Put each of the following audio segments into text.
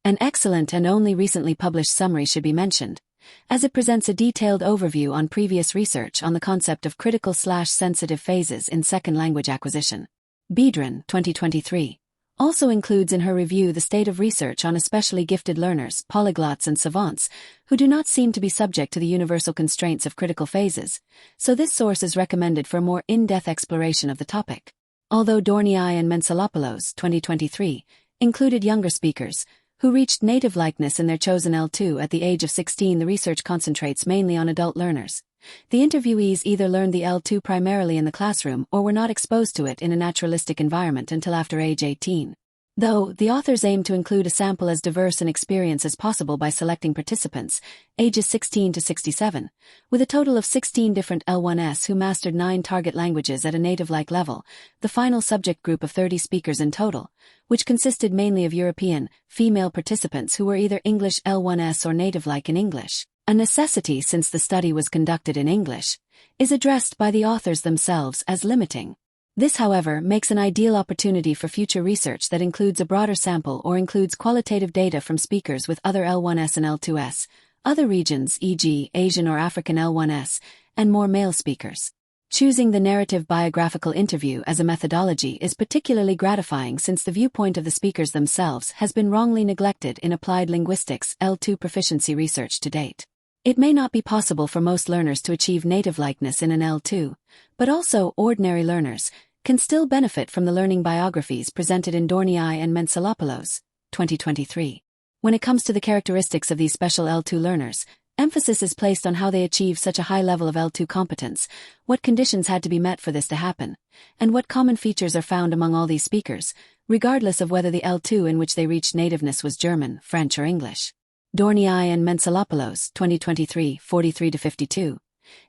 An excellent and only recently published summary should be mentioned, as it presents a detailed overview on previous research on the concept of critical/sensitive phases in second language acquisition. Biedron, 2023, also includes in her review the state of research on especially gifted learners, polyglots and savants, who do not seem to be subject to the universal constraints of critical phases, so this source is recommended for a more in-depth exploration of the topic. Although Dorniai and Mensalopoulos, 2023, included younger speakers, who reached native likeness in their chosen L2 at the age of 16, the research concentrates mainly on adult learners. The interviewees either learned the L2 primarily in the classroom or were not exposed to it in a naturalistic environment until after age 18. Though, the authors aim to include a sample as diverse in experience as possible by selecting participants, ages 16 to 67, with a total of 16 different L1s who mastered 9 target languages at a native-like level, the final subject group of 30 speakers in total, which consisted mainly of European, female participants who were either English L1s or native-like in English, a necessity since the study was conducted in English, is addressed by the authors themselves as limiting. This, however, makes an ideal opportunity for future research that includes a broader sample or includes qualitative data from speakers with other L1s and L2s, other regions e.g. Asian or African L1s, and more male speakers. Choosing the narrative biographical interview as a methodology is particularly gratifying since the viewpoint of the speakers themselves has been wrongly neglected in applied linguistics L2 proficiency research to date. It may not be possible for most learners to achieve native likeness in an L2, but also ordinary learners can still benefit from the learning biographies presented in Dorniai and Mensalopoulos, 2023. When it comes to the characteristics of these special L2 learners, emphasis is placed on how they achieve such a high level of L2 competence, what conditions had to be met for this to happen, and what common features are found among all these speakers, regardless of whether the L2 in which they reached nativeness was German, French or English. Dorniai and Mensalopoulos, 2023, 43-52.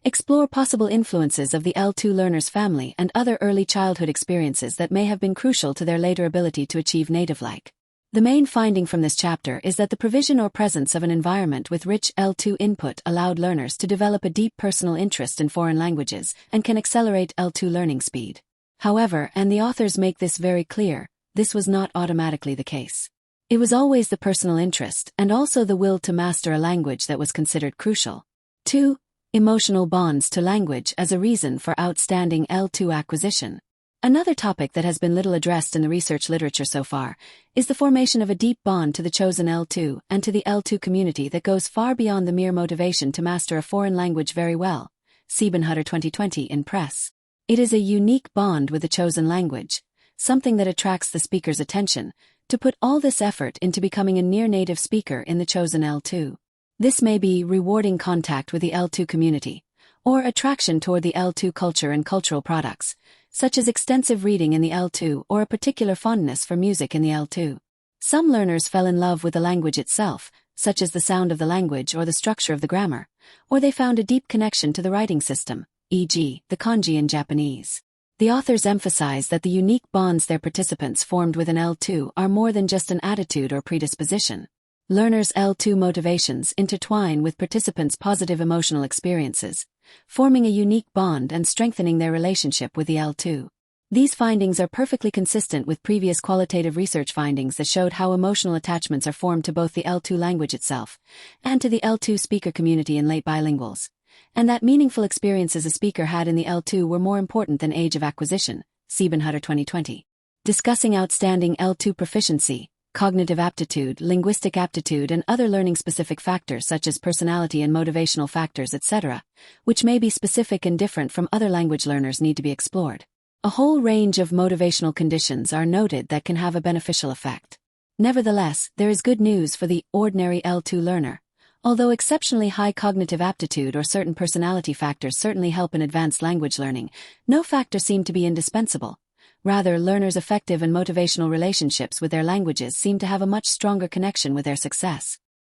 Explore possible influences of the L2 learner's family and other early childhood experiences that may have been crucial to their later ability to achieve native-like. The main finding from this chapter is that the provision or presence of an environment with rich L2 input allowed learners to develop a deep personal interest in foreign languages and can accelerate L2 learning speed. However, and the authors make this very clear, this was not automatically the case. It was always the personal interest and also the will to master a language that was considered crucial. 2. Emotional bonds to language as a reason for outstanding L2 acquisition. Another topic that has been little addressed in the research literature so far is the formation of a deep bond to the chosen L2 and to the L2 community that goes far beyond the mere motivation to master a foreign language very well. Siebenhütter 2020 in press. It is a unique bond with the chosen language, something that attracts the speaker's attention, to put all this effort into becoming a near-native speaker in the chosen L2. This may be rewarding contact with the L2 community, or attraction toward the L2 culture and cultural products, such as extensive reading in the L2 or a particular fondness for music in the L2. Some learners fell in love with the language itself, such as the sound of the language or the structure of the grammar, or they found a deep connection to the writing system, e.g., the kanji in Japanese. The authors emphasize that the unique bonds their participants formed with an L2 are more than just an attitude or predisposition. Learners' L2 motivations intertwine with participants' positive emotional experiences, forming a unique bond and strengthening their relationship with the L2. These findings are perfectly consistent with previous qualitative research findings that showed how emotional attachments are formed to both the L2 language itself and to the L2 speaker community in late bilinguals, and that meaningful experiences a speaker had in the L2 were more important than age of acquisition. Siebenhütter 2020. Discussing outstanding L2 proficiency, cognitive aptitude, linguistic aptitude and other learning-specific factors such as personality and motivational factors etc., which may be specific and different from other language learners need to be explored. A whole range of motivational conditions are noted that can have a beneficial effect. Nevertheless, there is good news for the ordinary L2 learner. Although exceptionally high cognitive aptitude or certain personality factors certainly help in advanced language learning, no factor seem to be indispensable. Rather, learners' effective and motivational relationships with their languages seem to have a much stronger connection with their success.